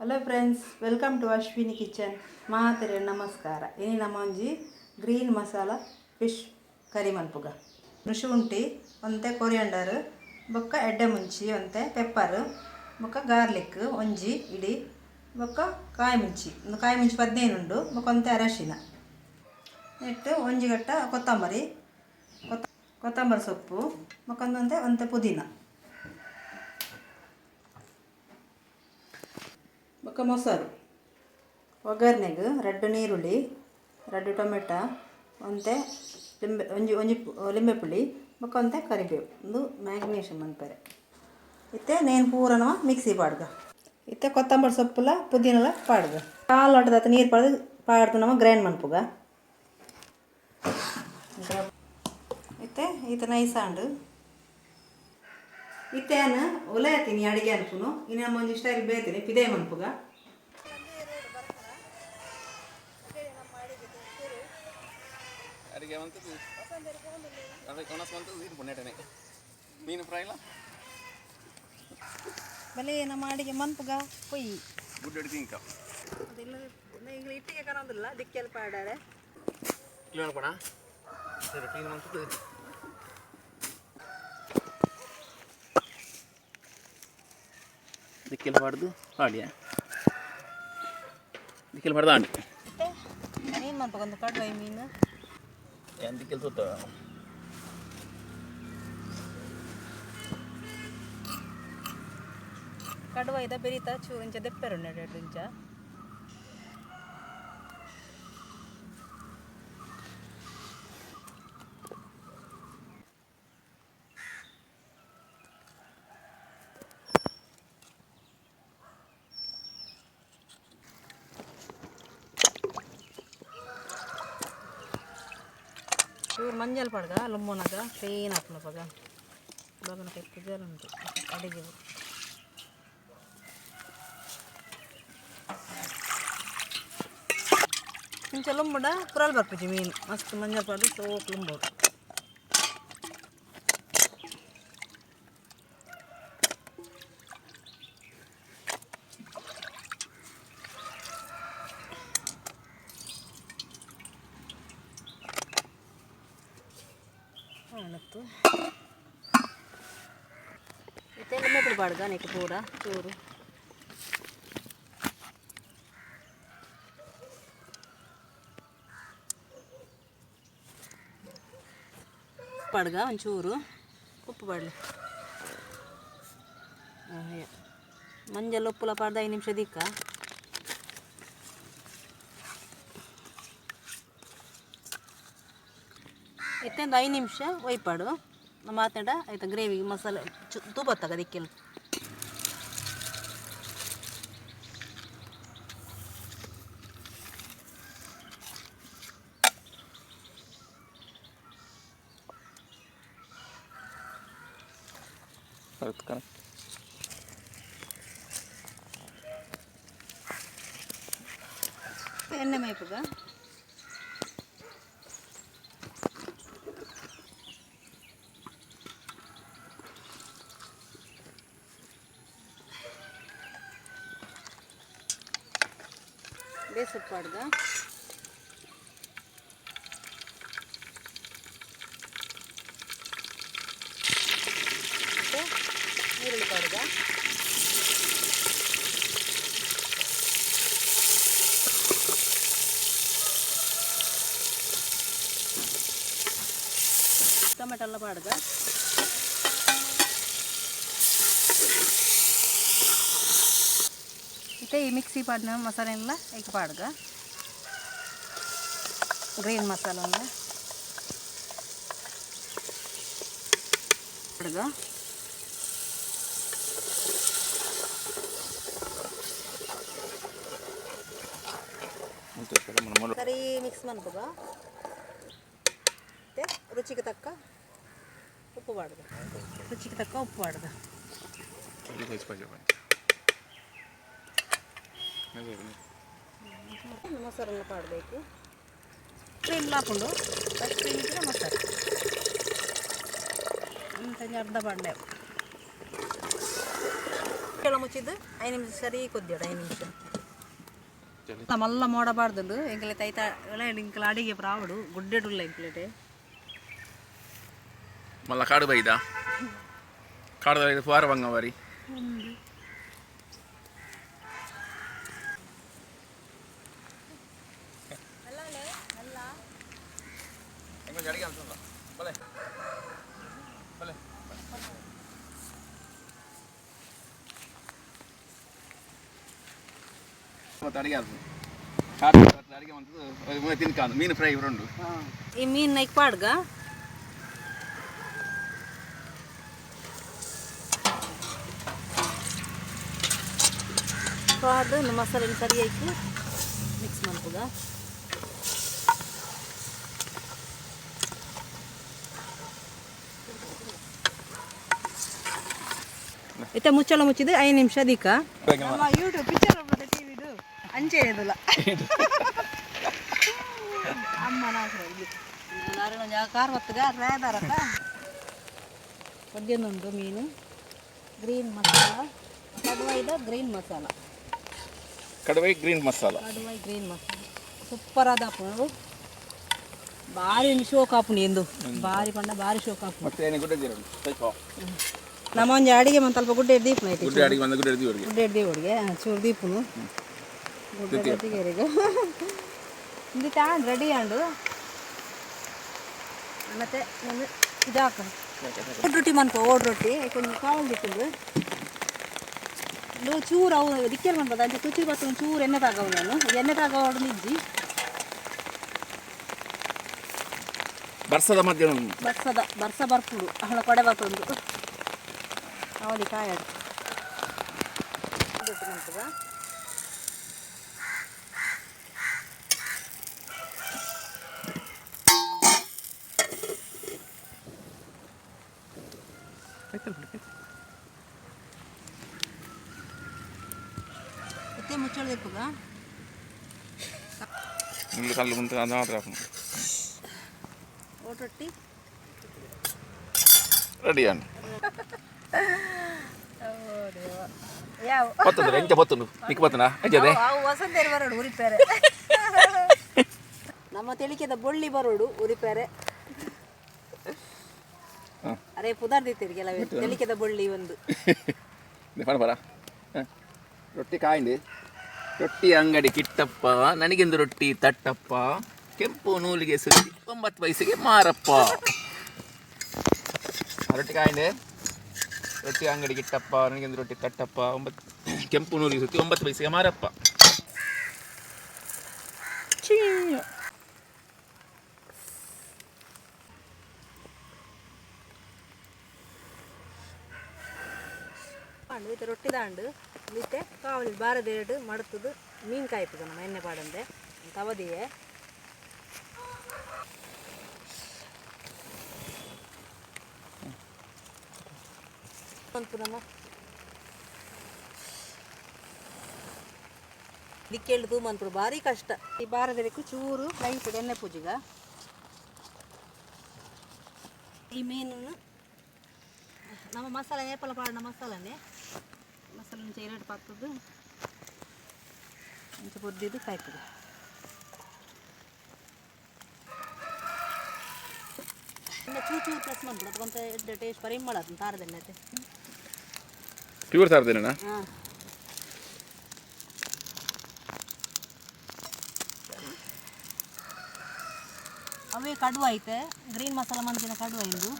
Hello friends, welcome to Ashwini kitchen. ಮಾತೆರೆ ನಮಸ್ಕಾರ. ಇನಿ ನಮ್ಮ ಒಂಜಿ ಗ್ರೀನ್ ಮಸಾಲ ಫಿಶ್ ಕರಿ ಮಲ್ಪುಗ. ಶುಂಠಿ ಒಂತೆ, ಕೊರಿಯಂಡರ್ ಬೊಕ್ಕ ಎಡ್ಡೆ ಮುಂಚಿ ಒಂತೆ, ಪೆಪ್ಪರ್ ಬೊಕ್ಕ ಗಾರ್ಲಿಕ್ ಒಂಜಿ ಇಡಿ ಬೊಕ್ಕ ಕಾಯಿ ಮುಂಚಿ 15 ಉಂಡು ಬೊಕ್ಕ ಒಂತೆ ಅರಶಿನ ನೆಟ್ಟು ಒಂಜಿ ಗಟ್ಟ ಕೊತ್ತಂಬರಿ ಸೊಪ್ಪು ಬೊಕ್ಕ ಒಂತೆ ಪುದೀನ ಬೊಕ್ಕ ಮೊಸರು ಒಗ್ಗರಣೆಗೆ ರೆಡ್ ನೀರುಳ್ಳಿ, ರೆಡ್ ಟೊಮೆಟೊ ಒಂತೆ ಒಂಜಿ ಲಿಂಬೆ ಪುಳಿ ಬೊಕ್ಕ ಒಂತೆ ಕರಿಬೇವು ಒಂದು ಮ್ಯಾಗ್ನೇಷನ್ ಮನ್ಪರೆ. ಇತ್ತೆ ನೇನು ಪೂರನ ಮಿಕ್ಸಿ ಪಾಡ್ಗ. ಇತ್ತೆ ಕೊತ್ತಂಬರಿ ಸೊಪ್ಪುಲ ಪುದೀನಲ ಪಾಡ್ಗ. ಕಾಲು ಲೋಟದ ನೀರು ಪಾಡ್ದು ನಮ್ಮ ಗ್ರೈಂಡ್ ಮನ್ಪುಗ. ಇತ್ತೆ ಈತ ನೈಸಾಂಡು ಇತ್ತೇನು ಒಲೆ ಹತ್ತೀನಿ ಅಡಿಗೆ ಅನ್ಪುನು. ಇನ್ನು ನಮ್ಮ ಒಂಜಿ ಸ್ಟೈಲ್ ಬೇತೀನಿ ಪಿದೇ ಮನ್ಪುಗ. ಅಡಿಗೆ ಮಂತದ್ದು ಅದಕ್ಕೆ ಒಣಸ್ ಮಂತದ್ದು ಇದು ಪುಣ್ಯಟನೆ ಮೀನು ಫ್ರೈ ಇಲ್ಲ ಬಲೆ ನಮ್ಮ ಅಡಿಗೆ ಮನ್ಪುಗ ಕೊಯ್ಯಿ ಗುಡ್ ಅಡಿಗೆ ಇಂಕ ಅದೆಲ್ಲ ಈಗ ಇಟ್ಟಿಗೆ ಕರೋದಿಲ್ಲ ದಿಕ್ಕೆಲ್ಲ ಪಾಡಾರೆ ಕ್ಲೀನ್ ಮಾಡ್ಕೊಣ. ಸರಿ, ಕ್ಲೀನ್ ಮಂತದ್ದು ದಿಕ್ಕೆಲ್ಲ ಪಾಡ್ದು ಪಾಡಿಯ ದಿಕ್ಕೆಲ್ಲ ಪಾಡ್ದು ಆಂಡಿ ಮೀನು ಮನ್ಪುಗ. ಒಂದು ಕಡ್ಬಾಯಿ ಮೀನು ಏನು ದಿಕ್ಕೆಲ್ಲ ಸುತ್ತ ಕಡುವಾಯ್ದ ಬೆರೀತಾ ಚೂರು ಇಂಚ ದೆಪ್ಪೆರುಂಡು 2 ಇಂಚ ಚೂರು ಮಂಜಲ್ ಪಡ್ಗ ಲುಮ್ಮನಾಗ ಕ್ಲೀನ್ ಹಾಕ್ನ ಪಗ ಬಾಗನ ಕೈ ಪೂಜಾರ ಉಂಟು ಅಡಿಗೆ ಇಂಚ ಲುಂಬುಡ ಪುರಲ್ ಬರ್ಪುಜಿ ಮೀನು ಮಸ್ತ್ ಮಂಜಲ್ ಪಡ್ದು ಸೋಪ್ ಲುಂಬೋಡು. ಆನತ್ತು ಇತ್ತೆಲ್ಲ ಮೆಪ್ಪು ಪಾಡ್ಗ ನೆಕ್ ಪೂರ ಚೂರು ಪಾಡ್ಗ ಒಂಚೂರು ಉಪ್ಪು ಪಾಡಲಿ. ಮಂಜಲ್ ಉಪ್ಪುಲ ಪಾಡ್ದು 5 ನಿಮಿಷ ದಿಕ್ಕ ಇತ್ತೊಂದು 5 ನಿಮಿಷ ಒಯ್ಪಾಡು ಮಾತಾಡ ಆಯ್ತಾ. ಗ್ರೇವಿಗೆ ಮಸಾಲೆ ತುಪ್ಪ ತಗದಿಕ್ಕೆಲ್ಲ ಎಣ್ಣೆ ಮೇಪುಗ ಬೇಸತ್ತು ಪಾಡ್ಗ ಮತ್ತು ಈರುಳ್ಳಿ ಪಾಡ್ಗ ಟೊಮೆಟೊ ಎಲ್ಲ ಪಾಡ್ಗ ಇತ್ತೆ ಈ ಮಿಕ್ಸಿ ಪಾಡಿನ ಮಸಾಲೆ ಎಲ್ಲ ಈಗ ಪಾಡ್ಗ ಗ್ರೀನ್ ಮಸಾಲ ಒಂದು ಪಾಡ್ಗ ಸರಿ ಮಿಕ್ಸ್ ಮನ್ಪುಗ. ಮತ್ತು ರುಚಿಗೆ ತಕ್ಕ ಉಪ್ಪು ಪಾಡ್ಗ ಮೊಸರನ್ನ ಪಾಡಬೇಕು. ಕ್ರೀಮ್ ಹಾಕೊಂಡು ಫಸ್ಟ್ ಕ್ರೀಮ್ ಮೊಸರು ಅಂತ ಅರ್ಧ ಪಾಡ್ಲೆ ಎಲ್ಲ ಮುಚ್ಚಿದ್ದು 5 ನಿಮಿಷ ಸರಿ ಕೊದ್ದಿಡ 5 ನಿಮಿಷ ಮಲ್ಲ ಮಾಡಬಾರ್ದು ಎಂಕಲೆ ತೈತ ಇಂಕಲ ಅಡಿಗೆ ಪ್ರಾವಡು ಗುಡ್ಡೆಡುಲ್ಲ ಎಂಕ್ಲೆಟೆ మళ్ళా కాడు బైదా కాడు బైద ఫార బంగవారి ಮೀನು ಫ್ರೈ ಉಂಡು ಈ ಮೀನು ನೈಕ್ ಪಾಡ್ಗ ಪಾಡ್ದು ಮಸಾಲೆ ಸರಿ ಹಾಕಿ ಮಿಕ್ಸ್ ಮಾಡ್ಬೋದ ಇತ್ತ ಮುಚ್ಚಳ ಮುಚ್ಚಿದ್ದು 5 ನಿಮಿಷ ದಿಕ್ಕ ನಮ್ಮ ಯೂಟ್ಯೂಬ್ ಪಿಕ್ಚರ್ ಟಿವಿದು ಅಂಚೆ ಇರೋದಿಲ್ಲ ಅಮ್ಮ ನಾನು ಕಾರ್ ಹೊತ್ತಗ ರೇದಾರತ್ತ ಒಡ್ಡಿಯೊಂದುಂಟು ಮೀನು ಗ್ರೀನ್ ಮಸಾಲ ಗ್ರೀನ್ ಮಸಾಲ ಕಡವೈ ಗ್ರೀನ್ ಮಸಾಲ ಸೂಪರ್ ಆದ ಹಾಪು ಭಾರಿ ಶೋಕ್ ಹಾಪುನಿ ಎಂದು ಭಾರಿ ಪಂಡ ಭಾರಿ ಶೋಕ್ ಹಾಪು ನಮ್ಮ ಒಂಜಿ ಅಡಿಗೆ ಒಂದು ಸ್ವಲ್ಪ ಗುಡ್ಡೆ ದೀಪ ಗುಡ್ಡೆ ದೀವಡಿಗೆ ಚೂರು ದೀಪನು ಗುಡ್ಡೆ ದೀಗೆರಿಗೆ ಇದು ತಾಂಡ್ ರೆಡಿ ಆಂಡು ಮತ್ತೆ ನಾನು ಇದು ಹಾಕ ರೊಟ್ಟಿ ಮನ್ಕೋ ಓಡ್ ರೊಟ್ಟಿ ಕೊಂಚ ಕಾವಲ್ ದಿಕ್ಕಿಂದು ಚೂರು ಅವು ದಿಕ್ಕೇನು ಮಾಡ್ಬೋದು ಅಂತ ತುಚಿ ಬತ್ತು ಚೂರು ಎಣ್ಣೆ ತಾಗವು ನಾನು ಎಣ್ಣೆ ತಾಗೋ ಇಜ್ಜಿ ಬರ್ಸದ ಮಧ್ಯ ಬರ್ಸ ಬರ್ಪುಡು ಅವಳ ಕೊಡೆ ಬತ್ತೊಂದು ಅವಳಿ ಕಾಯಡು ರೊಟ್ಟಿ ಮಾಡ್ತದ ಮತ್ತೆ ಮುಚ್ಚಳ ಇಪ್ಪಗ ಇಲ್ಲಿ ಕಲ್ಲು ಮುಂದೆ ಅದು ಮಾತ್ರ ಓಟೊಟ್ಟಿ ರೆಡಿಯಾನು ಯಾವ ಬತ್ತಂದ್ರೆ ಎಂತ ಬತ್ತುಂಡು ನಿಕ್ ಬತ್ತನಾ ಎಂಜದೆ ಅವು ವಸಂತೇರು ಬರೋಡು ಉರಿಪೇರೆ ನಮ್ಮ ತೆಳಿಕೆದ ಬೊಳ್ಳಿ ಬರೋಡು ಉರಿಪೇರೆ ಅರೆ ಪುದಾರ್ದಿತ್ತೀರಿ ಕೆಲವೇ ತೆಳಿಕೆದ ಬೊಳ್ಳಿ ಒಂದು ಬರ ರೊಟ್ಟಿ ಕಾಯಿಂಡು ರೊಟ್ಟಿ ಅಂಗಡಿ ಕಿಟ್ಟಪ್ಪ ನನಗೆಂದು ರೊಟ್ಟಿ ತಟ್ಟಪ್ಪ ಕೆಂಪು ನೂಲಿಗೆ ಸುತ್ತಿ 9 ಪೈಸೆಗೆ ಮಾರಪ್ಪ ರೊಟ್ಟಿ ಕಾಯಿಂಡೆ ರೊಟ್ಟಿ ಅಂಗಡಿ ಕಿಟ್ಟಪ್ಪ ನನಗೆಂದು ರೊಟ್ಟಿ ತಟ್ಟಪ್ಪ 9 ಕೆಂಪು ನೂಲಿಗೆ ಸುತ್ತಿ 9 ಪೈಸೆಗೆ ಮಾರಪ್ಪ ಇದು ರೊಟ್ಟಿ ದಾಂಡು ಮತ್ತೆ ಕಾವಲಿ ಬಾರದೇಡು ಮಡುತ್ತದು ಮೀನು ಕಾಯ್ತದ ನಮ್ಮ ಎಣ್ಣೆ ಪಾಡಂದೆ ತವದಿಯೇ ನಮ್ಮ ದಿಕ್ಕೇಳು ತೂಮನ್ಪುಡು ಭಾರಿ ಕಷ್ಟ ಈ ಬಾರದಕ್ಕೂ ಚೂರು ಲೈಟ್ ಎಣ್ಣೆ ಪೂಜಿಗ ಈ ಮೀನನ್ನು ನಮ್ಮ ಮಸಾಲೆ ನೇಪಾಳ ಪಾಡಿನ ಮಸಾಲನೇ ಮಸಾಲೆ ಮುಂಚೆ 2 ಪಾಕದ್ದು ಮುಂಚೆ ಕೊದ್ದಿದ್ದು ಕಾಯ್ತದೆ ಚೂರು ಚೂರು ಪ್ರೆಸ್ ಮಾಡ್ಬಿಡು ಅದಕ್ಕೊಂತ ಎಡ್ಡೆ ಟೇಸ್ಟ್ ಪರಿಮಳ ಅದು ತಾರದೆಣ್ಣೆ ಪ್ಯೂರ್ ತಾರದೆಣ್ಣೆ ಹಾಂ ಅವೇ ಕಡುವ ಐತೆ ಗ್ರೀನ್ ಮಸಾಲ ಮಂದಿನ ಕಡುವ ಇಂದು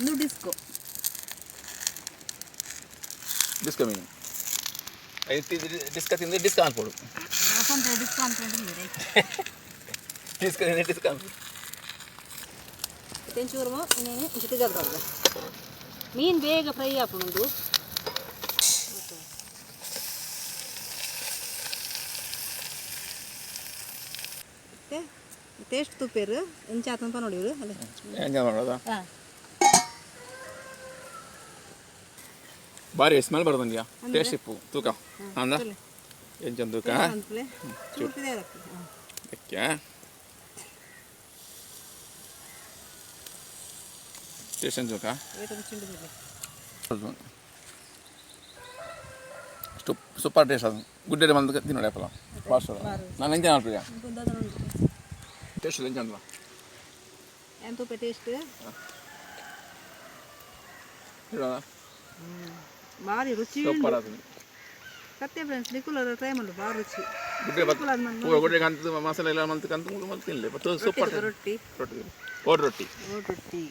ಇದು ಡಿಸ್ಕೋ ಮೀನು ಡಿಸ್ಕ ತಿಂದರೆ ಡಿಸ್ಕೌಂಟ್ ಕೊಡು ವಸಂತ ಡಿಸ್ಕೌಂಟ್ ತಿಂದಿರಿ ಡಿಸ್ಕ ತಿಂದರೆ ಡಿಸ್ಕೌಂಟ್ ತೆಂಚೂರು ಇನ್ನೇನು ಜೊತೆ ಜಲ್ಬಾರ್ದು ಮೀನು ಬೇಗ ಫ್ರೈ ಹಾಕೊಂಡು ಟೇಸ್ಟ್ ತುಪ್ಪೇರು ಎಂಚ ಆತಂತ ನೋಡಿ ಇವರು ಎಂಜಾಯ್ ಮಾಡೋದಾ ಹಾಂ ಬಾರಿ ಸ್ಮೆಲ್ ಬರ್ತಂದ್ಯಾ ಟೇಸ್ಟ್ ಇಪ್ಪು ತೂಕ ಅಂದ ಎಂಚಂದು ತೂಕ ಅದಕ್ಕೆ ಟೇಸ್ಟ್ ಏನು ತೂಕ ಸೂಪರ್ ಟೇಸ್ಟ್ ಅದು ಗುಡ್ಡೆ ಬಂದು ತಿನ್ನೋಡಿ ಅಪ್ಪಲ್ಲ ಫಾಸ್ಟ್ ನಾನು ಎಂಜಾಯ್ ಮಾಡ್ತೀಯ ಟೇಸ್ಟ್ ಎಂಜಾಯ್ ಅಂದ್ವಾ ಎಂತ ಟೇಸ್ಟ್ ಭಾರಿ ರುಚಿ ಸೂಪರ್ ಅದು ಸತ್ಯ ಫ್ರೆಂಡ್ಸ್ ನಿಖುಲ್ ಟ್ರೈ ಮಾಡು ಭಾರಿ ರುಚಿ ಗುಡ್ಡೆ ಕಂತು ಮಸಾಲೆ ಎಲ್ಲ ಮಂತ್ ಕಂತು ಮತ್ತೆ ತಿನ್ನಲಿ ಮತ್ತು ಸೂಪರ್ ರೊಟ್ಟಿ ರೊಟ್ಟಿ ಓಡ್ ರೊಟ್ಟಿ ರೊಟ್ಟಿ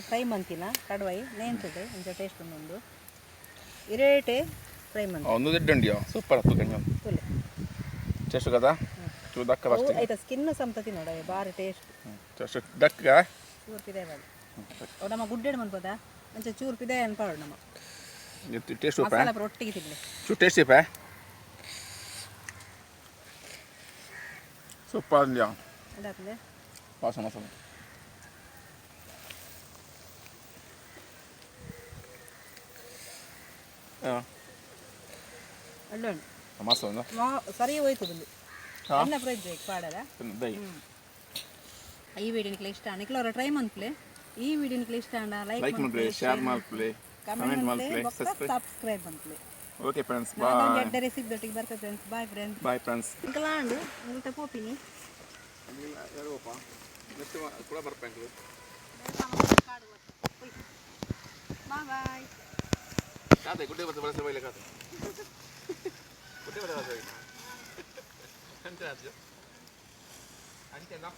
ಫ್ರೈ ಮಂತಿನ ಕಡವಾಯಿ ನೇಂತದೆ ಇಂಚ ಟೇಸ್ಟ್ ಒಂದು ಇರೇಟೆ ಫ್ರೈ ಮಂತ್ ಒಂದು ದಿಡ್ಡುಂಡಿಯೋ ಸೂಪರ್ ಹತ್ತು ಕಣ್ಣು ತುಲೆ ಟೇಸ್ಟ್ కదా ಚೂ ದಕ್ಕ ಬರ್ತದೆ ಆಯ್ತಾ ಸ್ಕಿನ್ ಸಂತತಿ ನೋಡ ಭಾರಿ ಟೇಸ್ಟ್ ಟೇಸ್ಟ್ ದಕ್ಕ ಚೂರು ಪಿದೆ ಬಾಡಿ ನಮ್ಮ ಗುಡ್ಡೆಡ್ ಮನ್ಪದ ಅಂಚೆ ಚೂರು ಪಿದೆ ಅನ್ಪಾಡು ನಮ್ಮ ಟೇಸ್ಟ್ ಉಪ್ಪ ಮಸಾಲ ರೊಟ್ಟಿಗೆ ತಿನ್ಲಿ ಚೂ ಟೇಸ್ಟ್ ಇಪ್ಪ ಸೂಪರ್ ಅಂದ್ಯಾ ಅದಾಗ್ತದೆ ವಾಸ ಮಸಾಲೆ ಅಲ್ಲೋ ಮಸಾಲ ಸರಿ ಹೋಯ್ತು ಬಂದು ಎನ್ನ ಪ್ರೈಸ್ ಬೇಕು ಪಾಡದ ದೈ ಈ ವಿಡಿಯೋ ನಿಕ್ಲೆ ಇಷ್ಟ ನಿಕ್ಲವರ ಟ್ರೈ ಮಂತ್ಲೆ ಈ ವಿಡಿಯೋ ನಿಕ್ಲೆ ಇಷ್ಟ ಅಂಡ ಲೈಕ್ ಮಾಡ್ಲಿ ಶೇರ್ ಮಾಡ್ಲಿ ಕಮೆಂಟ್ ಮಾಡ್ಲಿ ಸಬ್ಸ್ಕ್ರೈಬ್ ಮಂತ್ಲೆ ಓಕೆ ಫ್ರೆಂಡ್ಸ್ ಬಾಯ್ ನಾನು ಗೆಡ್ಡೆ ರೆಸಿಪಿ ದೊಟ್ಟಿಗೆ ಬರ್ತದೆ friends bye friends bye friends ಇಂಕಲಾಂಡು ಇಂಗಲ್ಟ ಪೋಪಿನಿ ಯಾರೋಪ್ಪ ನೆಕ್ಸ್ಟ್ ಕೂಡ ಬರ್ಬೇಕು ಬಾಯ್ ಬಾಯ್ ಕಾತೆ ಗುಡ್ಡೆ ಬರ್ತದೆ ಬಳಸ ಬೈಲೆ ಕಾತೆ ಗುಡ್ಡೆ ಬರ್ತದೆ ಅಂತ ರಾಜ್ಯ ಅಂತೆ ನಾ